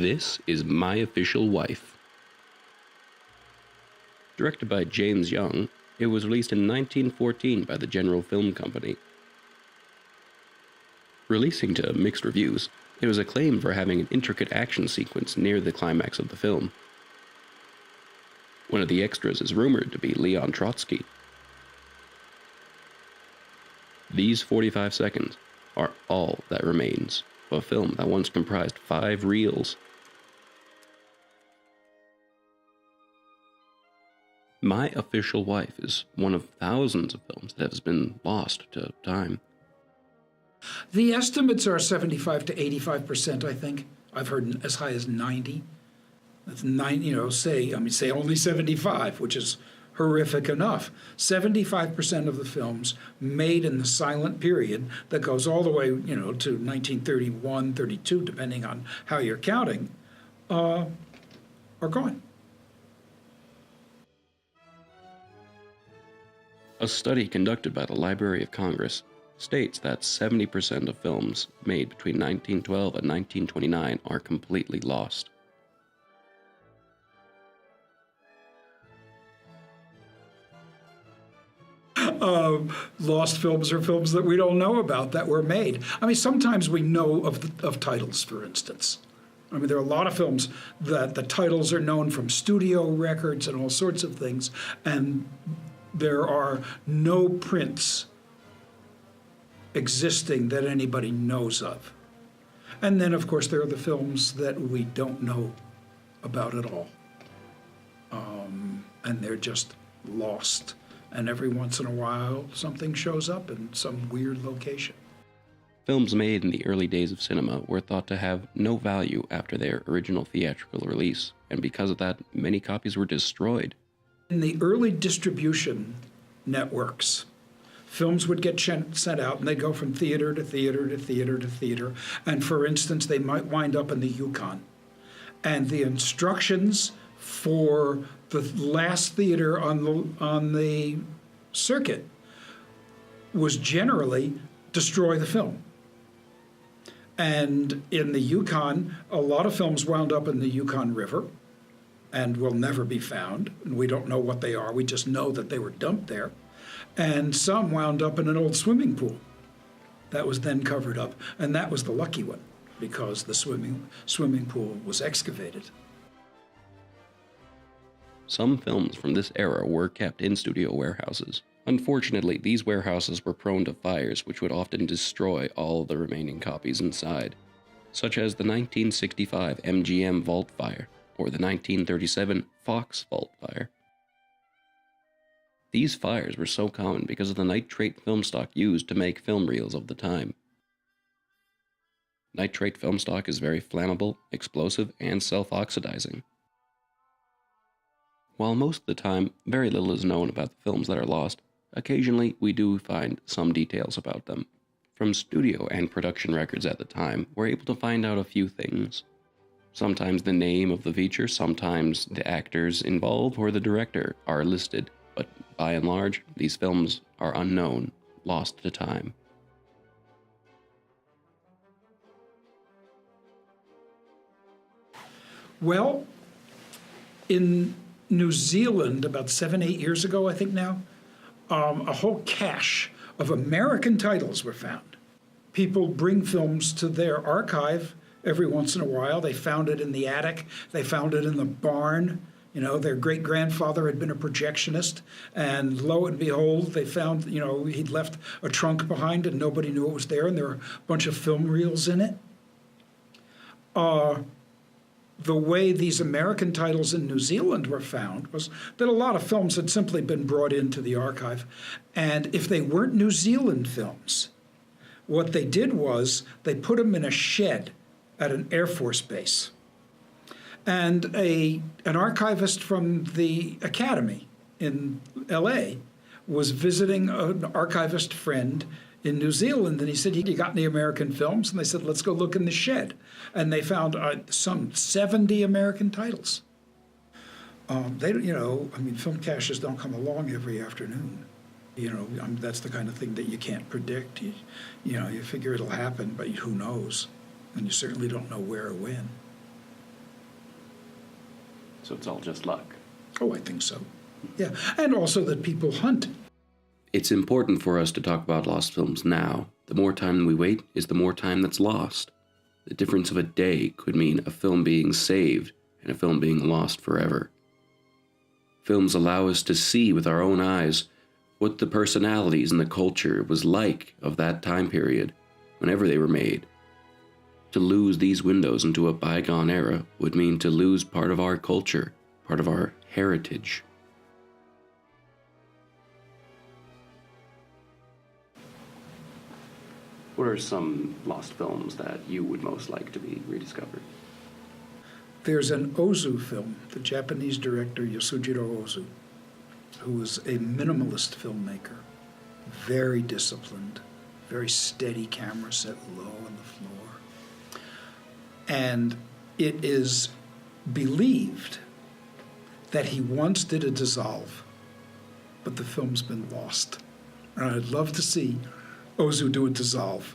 This is My Official Wife. Directed by James Young, it was released in 1914 by the General Film Company. Releasing to mixed reviews, it was acclaimed for having an intricate action sequence near the climax of the film. One of the extras is rumored to be Leon Trotsky. These 45 seconds are all that remains of a film that once comprised 5 reels. My Official Wife is one of thousands of films that has been lost to time. The estimates are 75 to 85%, I think. I've heard as high as 90. That's 9, say only 75, which is horrific enough. 75% of the films made in the silent period that goes all the way, to 1931, 32, depending on how you're counting, are gone. A study conducted by the Library of Congress states that 70% of films made between 1912 and 1929 are completely lost. Lost films are films that we don't know about that were made. I mean, sometimes we know of titles, for instance. I mean, there are a lot of films that the titles are known from studio records and all sorts of things, and there are no prints existing that anybody knows of. And then, of course, there are the films that we don't know about at all. And they're just lost. And every once in a while, something shows up in some weird location. Films made in the early days of cinema were thought to have no value after their original theatrical release, and because of that, many copies were destroyed. In the early distribution networks, films would get sent out, and they'd go from theater to theater to theater to theater. And for instance, they might wind up in the Yukon. And the instructions for the last theater on the circuit was generally destroy the film. And in the Yukon, a lot of films wound up in the Yukon River and will never be found. And we don't know what they are. We just know that they were dumped there. And some wound up in an old swimming pool that was then covered up. And that was the lucky one, because the swimming pool was excavated. Some films from this era were kept in studio warehouses. Unfortunately, these warehouses were prone to fires which would often destroy all the remaining copies inside, such as the 1965 MGM Vault Fire or the 1937 Fox Vault Fire. These fires were so common because of the nitrate film stock used to make film reels of the time. Nitrate film stock is very flammable, explosive, and self-oxidizing. While most of the time very little is known about the films that are lost, occasionally we do find some details about them. From studio and production records at the time, we're able to find out a few things. Sometimes the name of the feature, sometimes the actors involved or the director are listed, but by and large, these films are unknown, lost to time. Well, in New Zealand, about 7-8 years ago, I think now, a whole cache of American titles were found. People bring films to their archive every once in a while. They found it in the attic. They found it in the barn. Their great-grandfather had been a projectionist, and lo and behold, they found, he'd left a trunk behind and nobody knew it was there, and there were a bunch of film reels in it. The way these American titles in New Zealand were found was that a lot of films had simply been brought into the archive. And if they weren't New Zealand films, what they did was they put them in a shed at an Air Force base. And an archivist from the Academy in LA was visiting an archivist friend in New Zealand, and he said, "You got any American films?" And they said, "Let's go look in the shed." And they found some 70 American titles. Film caches don't come along every afternoon. That's the kind of thing that you can't predict. You figure it'll happen, but who knows? And you certainly don't know where or when. So it's all just luck. Oh, I think so. Yeah, and also that people hunt. It's important for us to talk about lost films now. The more time we wait is the more time that's lost. The difference of a day could mean a film being saved and a film being lost forever. Films allow us to see with our own eyes what the personalities and the culture was like of that time period, whenever they were made. To lose these windows into a bygone era would mean to lose part of our culture, part of our heritage. What are some lost films that you would most like to be rediscovered? There's an Ozu film, the Japanese director Yasujiro Ozu, who was a minimalist filmmaker, very disciplined, very steady camera set low on the floor. And it is believed that he once did a dissolve, but the film's been lost. And I'd love to see Ozu do a dissolve.